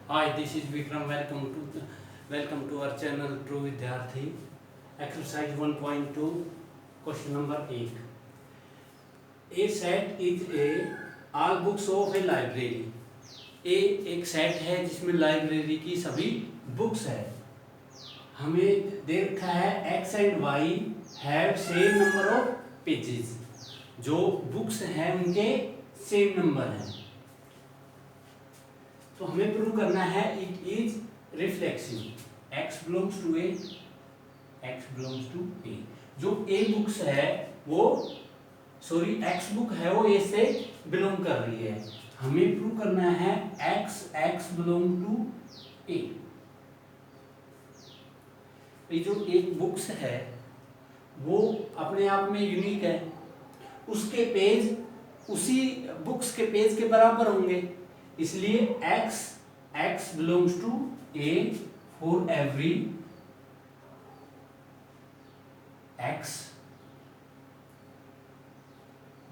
Hi, this is Vikram. Welcome to our channel True Vidyarthi. Exercise 1.2, question number 8. A set is a all books of a library. एक set है जिसमें library की सभी books है. हमें दे रखा है x and y have same number of pages. जो बुक्स हैं उनके सेम नंबर हैं. तो हमें प्रूव करना है it is reflexive. x belongs to A, x belongs to A. जो a बुक्स है वो x बुक है वो a से बिलोंग कर रही है. हमें प्रूव करना है x बिलोंग टू a. ये जो एक बुक्स है वो अपने आप में यूनिक है. उसके पेज उसी बुक्स के पेज के बराबर होंगे. इसलिए x belongs to a for every x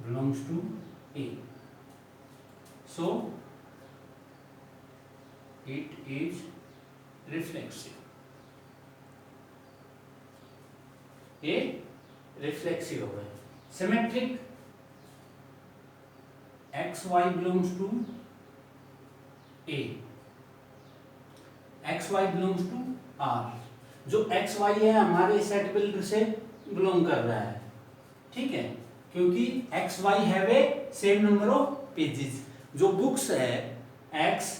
belongs to A. So it is reflexive. A reflexive हो गया. Symmetric xy belongs to A. xy belongs to R. जो xy है हमारे सेट बिल्डर से बिलोंग कर रहा है. ठीक है, क्योंकि X Y have a same number of pages. जो बुक्स है एक्स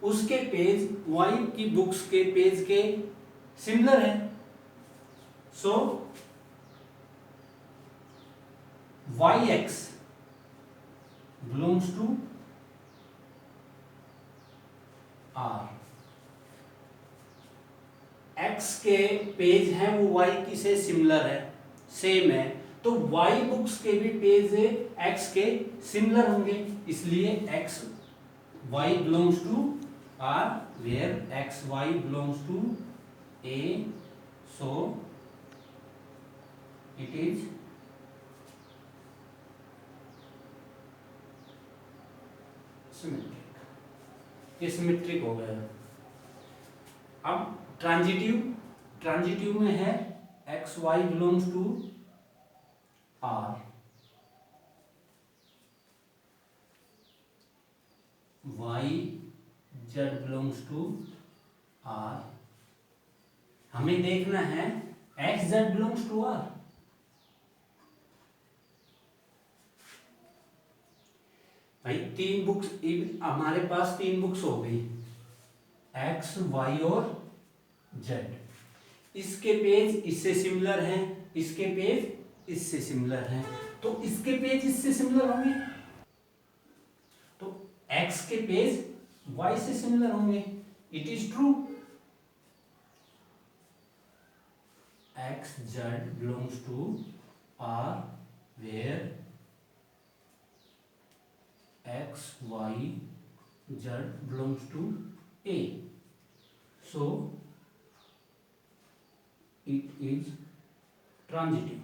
उसके पेज वाई की बुक्स के पेज के सिमिलर है. So Y X belongs to R. X के पेज हैं वो वाई की से सिमिलर है, सेम है. तो y बुक्स के भी पेज x के सिमिलर होंगे. इसलिए x y belongs to R where x y belongs to A. So it is symmetric. ये सिमेट्रिक हो गया. अब ट्रांजिटिव में है x y belongs to R, y z belongs to R. हमें देखना है x z belongs to R. भाई तीन बुक्स हमारे पास तीन बुक्स हो गई x y और z. इसके पेज इससे सिमिलर हैं, इसके पेज इससे सिमिलर है. तो इसके पेज इससे सिमिलर होंगे तो x के पेज y से सिमिलर होंगे. It is true. x z belongs to R where x y z belongs to A. So it is transitive.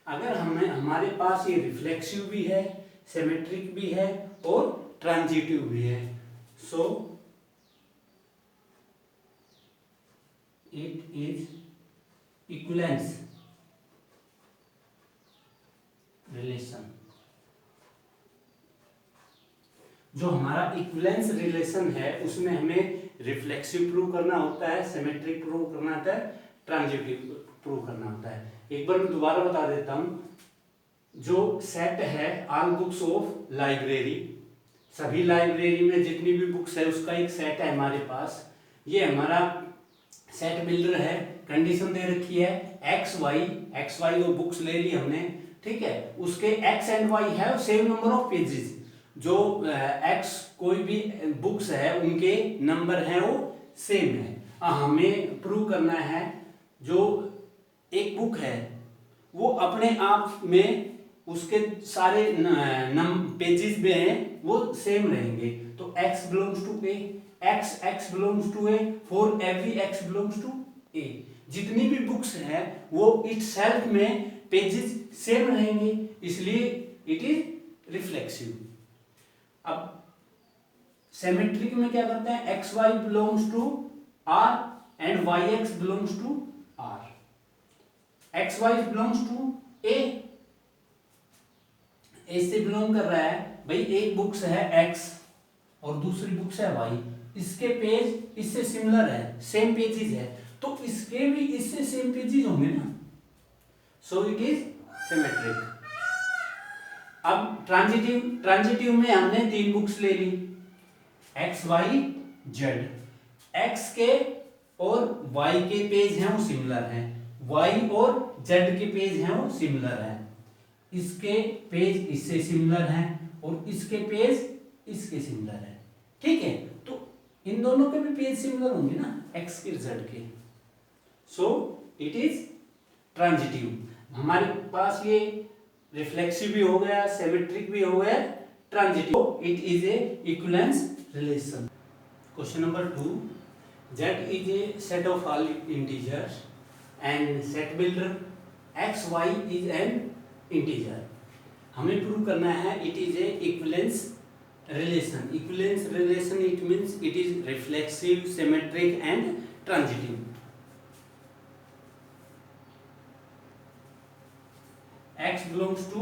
अगर हमारे पास ये रिफ्लेक्सिव भी है, सिमेट्रिक भी है और ट्रांजिटिव भी है. So it is equivalence relation. जो हमारा इक्विवेलेंस रिलेशन है उसमें हमें रिफ्लेक्सिव प्रूव करना होता है, सिमेट्रिक प्रूव करना होता है, ट्रांजिटिव प्रूव करना होता है. एक बार मैं दोबारा बता देता हूं. जो सेट है ऑल बुक्स ऑफ लाइब्रेरी, सभी लाइब्रेरी में जितनी भी बुक्स है उसका एक सेट है हमारे पास. ये हमारा सेट बिल्डर है. कंडीशन दे रखी है एक्स वाई वो बुक्स ले ली हमने. ठीक है, उसके एक्स एंड वाई है सेम नंबर ऑफ पेजेस. जो एक्स कोई भी बुक्स है उनके नंबर हैं वो सेम है. हमें प्रूव करना है जो एक बुक है वो अपने आप में उसके सारे पेजेस में हैं वो सेम रहेंगे. तो x belongs to a, x belongs to a for every x belongs to a. जितनी भी बुक्स हैं वो इटसेल्फ में पेजेस सेम रहेंगे. इसलिए इट इज रिफ्लेक्सिव. अब सिमेट्रिक में क्या करते हैं, X Y belongs to R and Y X belongs to R. X Y belongs to A से बिलोंग कर रहा है भाई, एक बुक्स है एक्स और दूसरी बुक्स है वाई, इसके पेज इससे सिमिलर है, सेम पेजेस है, तो इसके भी इससे सेम पेजेस होंगे ना, सो इट इज सिमेट्रिक। अब ट्रांजिटिव में हमने 3 बुक्स ले ली, एक्स वाई जेड, एक्स के और वाई के पेज हैं वो सिमिलर हैं, वाई और जेड के पेज हैं वो सिमिलर हैं, इसके पेज इससे सिमिलर हैं और इसके पेज इसके सिमिलर हैं, ठीक है, तो इन दोनों के भी पेज सिमिलर होंगे ना, एक्स के जेड के, सो इट इज ट्रांजिटिव। हमारे पास ये रिफ्लेक्सिव भी हो गया, सिमेट्रिक भी हो गया, transitive, it is a equivalence relation. Question number 2, Z is a set of all integers and set builder x y is an integer। हमें प्रूव करना है it is a equivalence relation. Equivalence relation it means it is reflexive, symmetric and transitive. x belongs to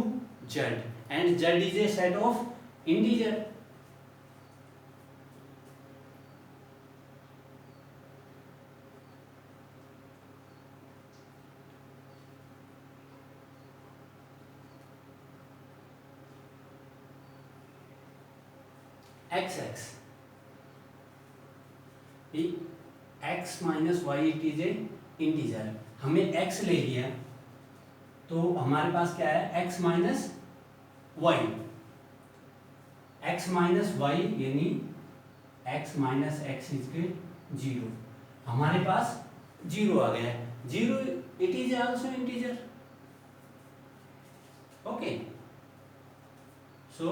z and z is a set of integer। x x minus why it is a integer. हमें x ले लिया तो हमारे पास क्या है, x minus Y, X minus Y यानी x minus X is के 0, हमारे पास 0 आ गया है, 0 it is also integer, okay, so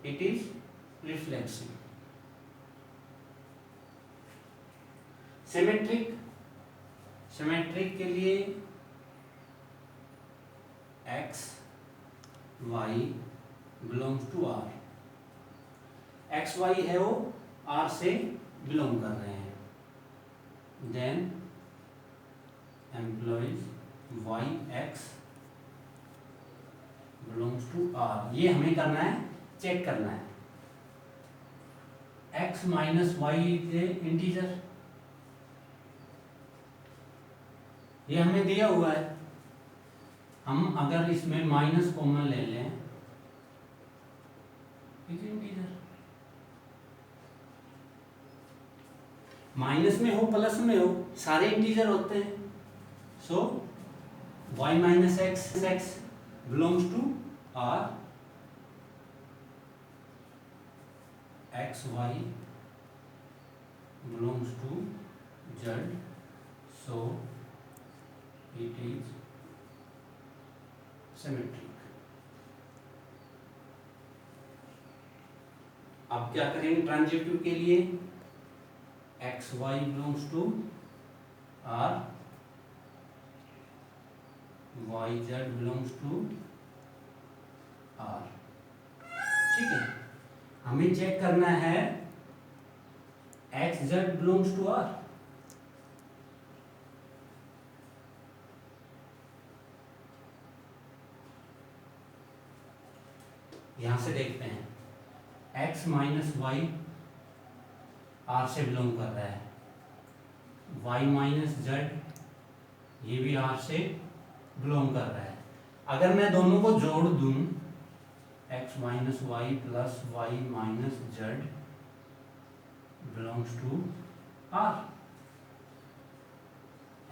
it is reflexive. Symmetric, symmetric के लिए x y belongs to r, x y है वो r से बिलोंग कर रहे हैं, then implies y x belongs to r। ये हमें करना है, चेक करना है, x minus Y is a integer, ये हमें दिया हुआ है, हम अगर इसमें माइनस कॉमन ले लें, इज इंटीजर, माइनस में हो प्लस में हो सारे इंटीजर होते हैं, so y minus X X belongs to r, X Y belongs to z, so it is symmetric। अब क्या करेंगे ट्रांजिटिव के लिए, X Y belongs to r, Y Z belongs to r, ठीक है। हमें चेक करना है X Z belongs to R, यहां से देखते हैं, एक्स माइनस वाई आर से बिलोंग कर रहा है, वाई माइनस जेड ये भी आर से बिलोंग कर रहा है। अगर मैं दोनों को जोड़ दूं, X minus Y plus Y minus Z belongs to R,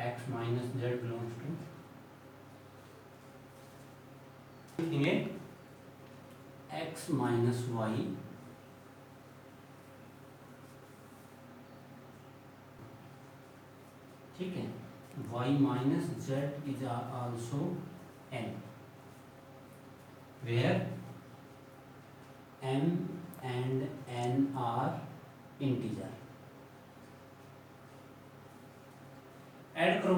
X minus Z belongs to, लिखेंगे एक्स माइनस वाई ठीक है, Y minus Z is also N, where m and n are integer। Add करो,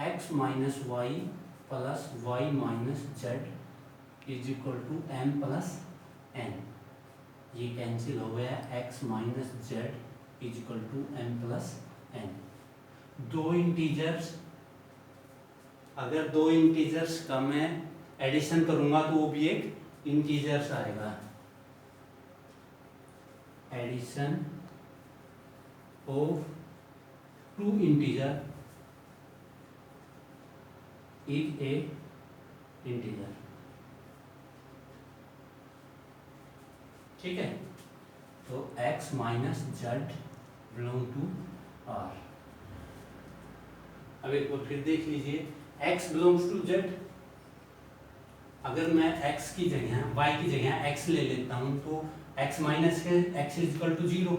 x minus Y plus Y minus Z is equal to m plus N, ये cancel हो गया, X minus Z is equal to M plus N. दो integers, अगर दो integers का मैं addition करूंगा तो वो भी एक इंटीजर्स आएगा। Addition of two integer is a integer. ठीक है, तो x minus Z belong to R. अब एक बार फिर देख लीजिए, x बिलोंग्स टू z। अगर मैं x की जगह y की जगह x ले लेता हूं तो x माइनस के x is equal to 0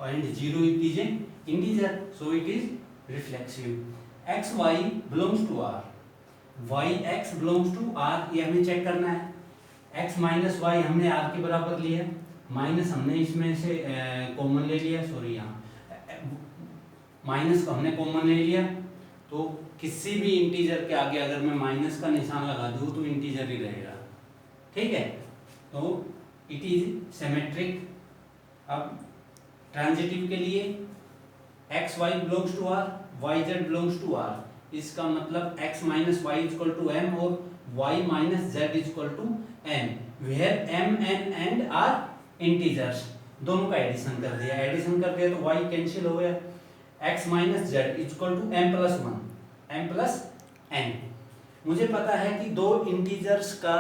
and 0 is an integer, so it is reflexive. x y belongs to r, y x belongs to r, ये हमें चेक करना है। x माइनस वाई हमने r के बराबर लिया, माइनस हमने इसमें से कॉमन ले लिया, सॉरी यहाँ माइनस को हमने कॉमन ले लिया, तो किसी भी इंटीजर के आगे अगर मैं माइनस का निशान लगा दूँ तो इंटीजर ही रहेगा। ठीक है, तो इट इज सिमेट्रिक। अब ट्रांजिटिव के लिए X Y belongs to R, Y Z belongs to R, इसका मतलब x minus Y is equal to M और y minus Z is equal to N, where m n and are integers. दोनों का addition कर दिया, addition कर दिया तो y कैंसिल हो गया, x minus Z is equal to m plus one, m plus n। मुझे पता है कि दो इंटीजर्स का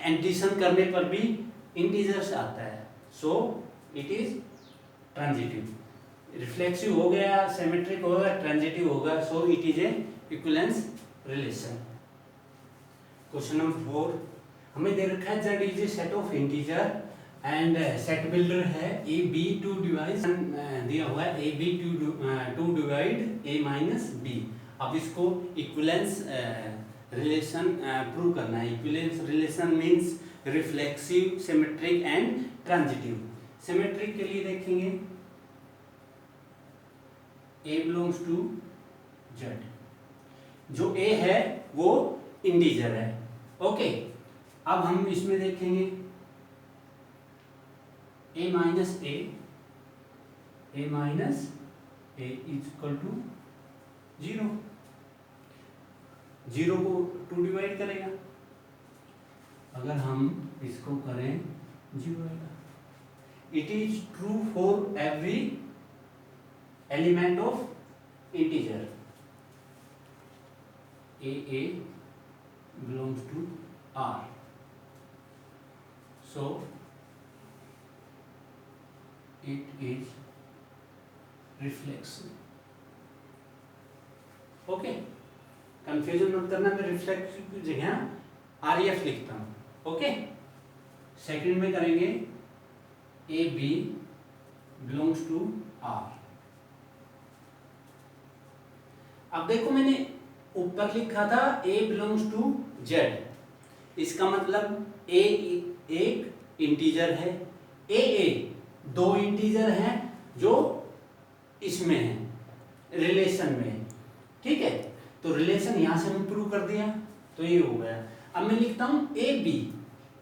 एडिशन करने पर भी इंटीजर्स आता है, so it is transitive. Reflexive हो गया, सिमेट्रिक हो गया, ट्रांजिटिव होगा, so it is a equivalence relation. Question number 4 हमें दे रखा है z is a set of integer and set builder है ए बी टू डिवाइड, दिया हुआ है A B two divide A minus B. अब इसको इक्विवेलेंस रिलेशन प्रूव करना है। Equivalence relation means reflexive, symmetric and transitive. Symmetric के लिए देखेंगे a belongs to z, जो a है वो इंटीजर है। ओके, अब हम इसमें देखेंगे a minus a is equal to 0, 0 को 2 डिवाइड करेगा, अगर हम इसको करें 0 आएगा। It is true for every element of integer, a belongs to r, so it is reflexive। Okay, confusion मत करना, मैं रिफ्लेक्सिव की जगह RF लिखता हूं। ओके, सेकंड में करेंगे A B belongs to R. अब देखो मैंने ऊपर लिखा था a बिलोंग्स टू z, इसका मतलब a एक इंटीजर है, a दो इंटीजर हैं जो इसमें है रिलेशन में। ठीक है, तो रिलेशन यहां से हमने प्रूव कर दिया, तो ये हो गया। अब मैं लिखता हूं ए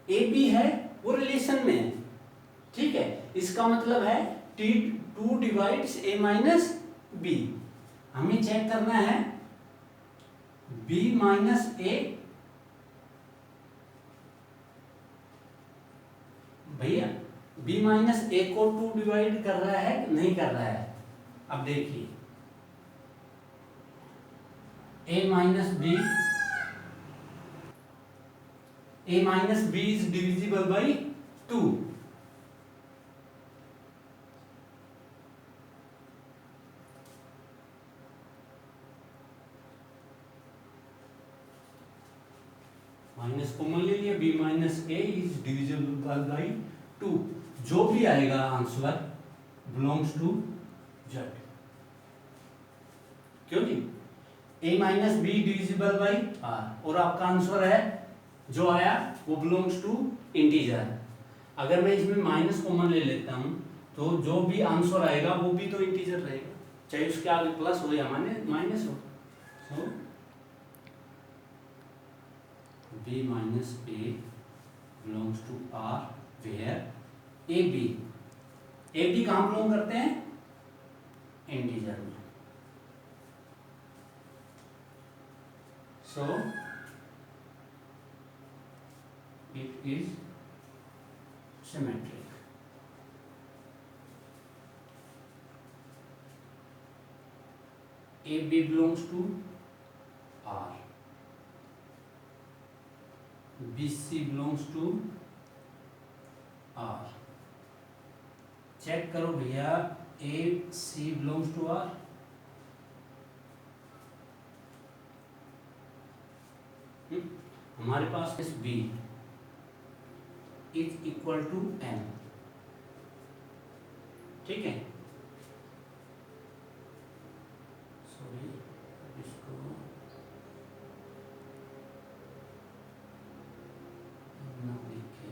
बी है वो रिलेशन में है। ठीक है, इसका मतलब है T2 divides a minus B. हमें चेक करना है b माइनस ए, भैया b माइनस ए को 2 डिवाइड कर रहा है कि नहीं कर रहा है। अब देखिए a minus B is divisible by 2। Minus common ले लिया, b minus A is divisible by 2। जो भी आएगा आंसर बिलोंग्स टू z। क्यों जी, a minus B divisible by r, और आपका आंसर है जो आया वो बिलोंग्स टू इंटीजर। अगर मैं इसमें माइनस कॉमन ले लेता हूं तो जो भी आंसर आएगा वो भी तो इंटीजर रहेगा, चाहे उसके आगे प्लस हो या माइनस हो। so b minus A belongs to R where A B कहाँ बिलोंग करते हैं, इंटीजर में। So it is symmetric. A B belongs to R, B C belongs to R. Check करो भैया, A C belongs to R, हमारे पास इस B is equal to N, ठीक है। सॉरी, इसको ना लिखे,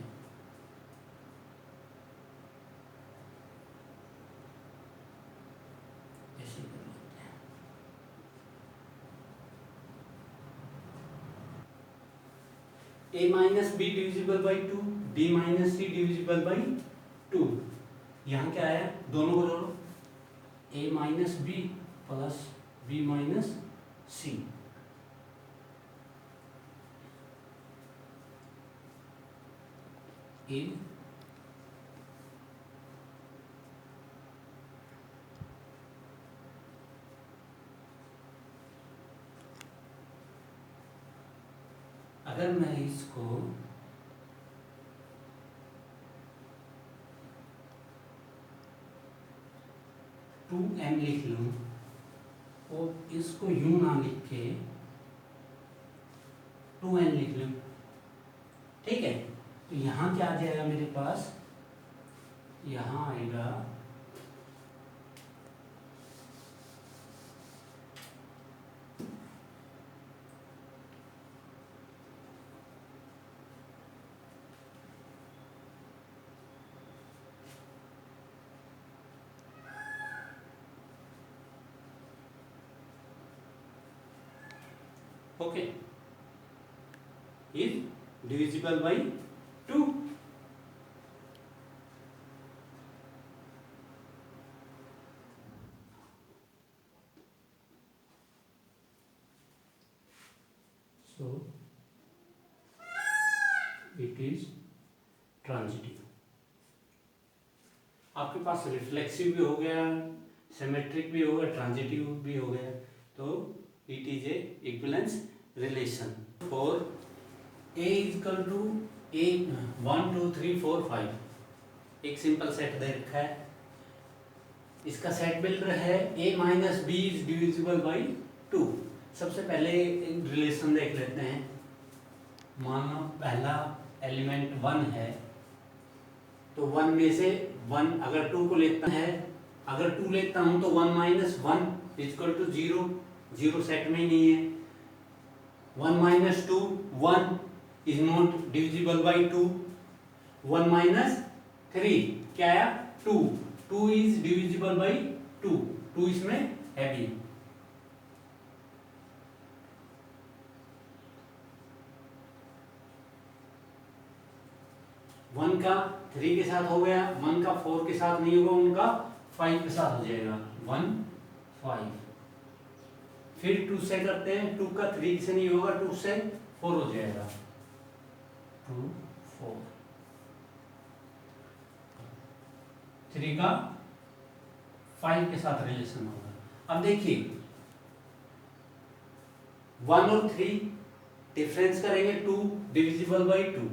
ऐसे कर लेते हैं। A minus B divisible by two, B minus C divisible by two. यहाँ क्या आया, दोनों को जोड़ो, A minus B plus B minus C. इन अगर मैं इसको टू एन लिख लूं और इसको यूं ना लिख के टू एन लिख लूं, ठीक है। तो यहां क्या आ जाएगा मेरे पास, यहां आएगा okay, is divisible by to. So it is transitive. आपके पास रिफ्लेक्सिव भी हो गया, सिमेट्रिक भी हो गया, ट्रांजिटिव भी हो गया, तो it is a equivalence relation for A equal to A 1 2 3 4 5। एक सिंपल सेट दे रखा है, इसका सेट बिल्डर है A minus B is divisible by two. सबसे पहले रिलेशन देख लेते हैं। मानो पहला एलिमेंट 1 है, तो 1 में से 1 अगर 2 को लेता है, अगर 2 लेता हूं तो 1 माइनस 1 इक्वल टू 0, 0 सेट में ही नहीं है। 1 minus 2 1 is not divisible by 2। 1 minus 3 क्या आया, 2, 2 इज डिविजिबल बाई 2, 2 इसमें है भी। वन का 3 के साथ हो गया, 1 का 4 के साथ नहीं होगा, उनका 5 के साथ हो जाएगा, 1 5। फिर 2 से करते हैं, 2 का 3 से नहीं होगा, 2 से 4 हो जाएगा, 2 4। 3 का 5 के साथ रिलेशन होगा। अब देखिए 1 और 3 डिफरेंस करेंगे, 2 डिविजिबल बाई 2,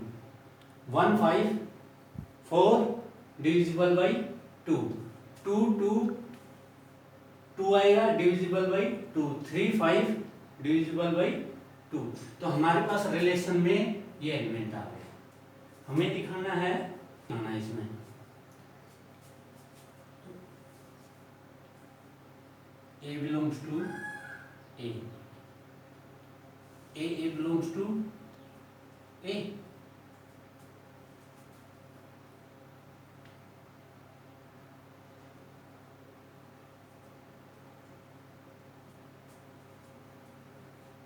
1 5 4 डिविजिबल बाई 2, 2 2 2 आएगा डिविजिबल बाई 2, 3 5 डिविजिबल बाई 2। तो हमारे पास रिलेशन में ये एलिमेंट आ गए। हमें दिखाना है इसमें A belongs to A, A belongs to A।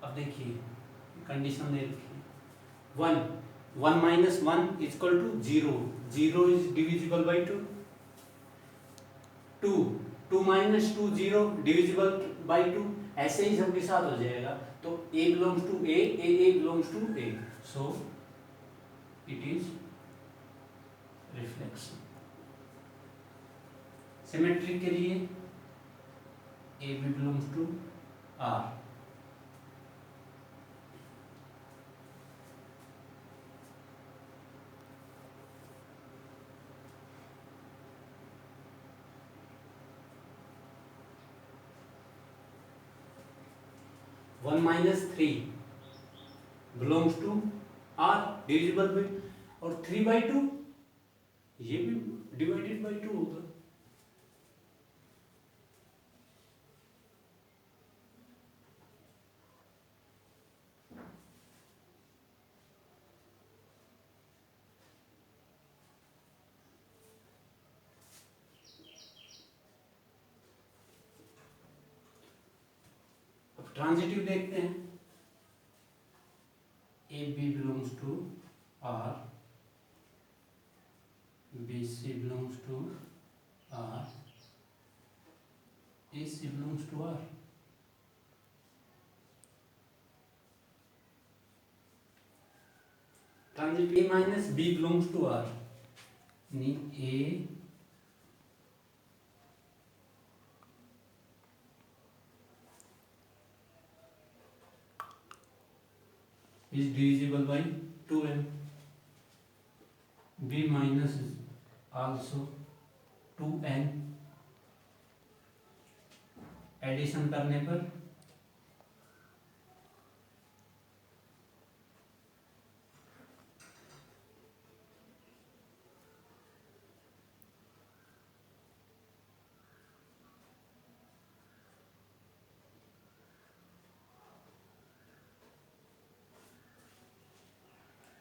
अब देखिए कंडीशन दे रखी है, 1 1 minus 1 is equal to 0. 0 is divisible by 2. 2 minus 2 0 divisible by 2. ऐसे ही सबके साथ हो जाएगा. तो a belongs to a belongs to a. So it is reflection. Symmetry के लिए a belongs to R. One minus 3 belongs to R divisible by, और 3/2 ये भी डिवाइडेड बाई 2 होगा. अब ट्रांजिटिव देखते हैं. A B belongs to R, B C belongs to R, A C belongs to R. Transitive A minus B belongs to R, यानी A is divisible by 2m. B minus also 2n. Addition करने पर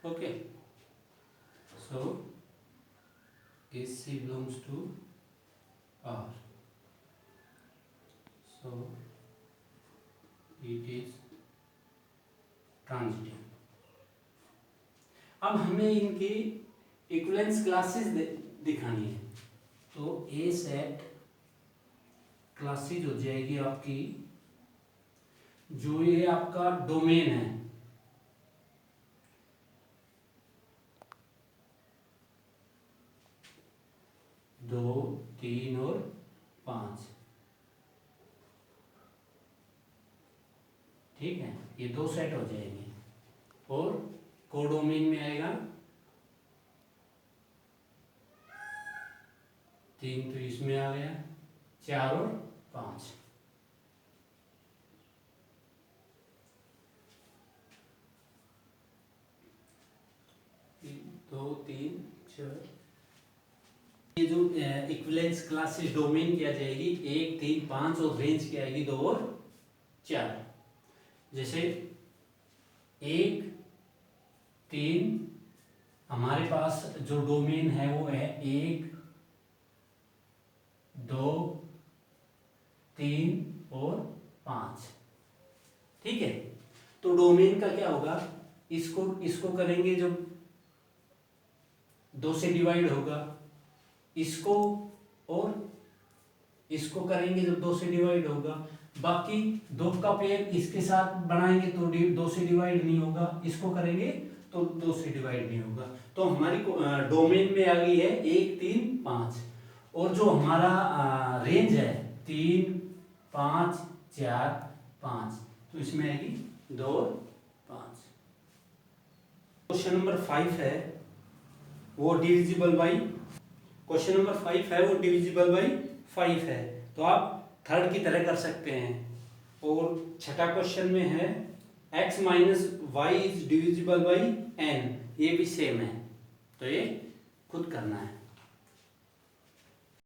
okay. So AC belongs to R. So it is transitive. अब हमें इनकी equivalence classes दिखानी है. तो ए set classes हो जाएगी आपकी, जो ये आपका डोमेन है, दो, 3 और 5. ठीक है, ये दो सेट हो जाएंगे. और कोडोमेन में आएगा 3, तो इसमें आ गया 4 और 5. दो, 3, 4. ये जो इक्विवेलेंस क्लासेस डोमेन क्या जाएगी, 1, 3, 5 और रेंज क्या आएगी 2 और 4. जैसे 1, 3 हमारे पास जो डोमेन है वो है 1, 2, 3 और 5. ठीक है. तो डोमेन का क्या होगा, इसको करेंगे जब 2 से डिवाइड होगा, इसको और इसको करेंगे जब 2 से डिवाइड होगा, बाकी 2 का पेयर इसके साथ बनाएंगे तो 2 से डिवाइड नहीं होगा, इसको करेंगे तो 2 से डिवाइड नहीं होगा. तो हमारी डोमेन में आ गई है 1, 3, 5. और जो हमारा रेंज है 3, 5, 4, 5, तो इसमें आएगी 2 और 5. क्वेश्चन नंबर 5 है वो डिविजिबल बाई, क्वेश्चन नंबर 5 है वो डिविजिबल बाई 5 है. तो आप थर्ड की तरह कर सकते हैं. और छठा क्वेश्चन में है x minus Y is divisible by n. ये भी सेम है, तो ये खुद करना है.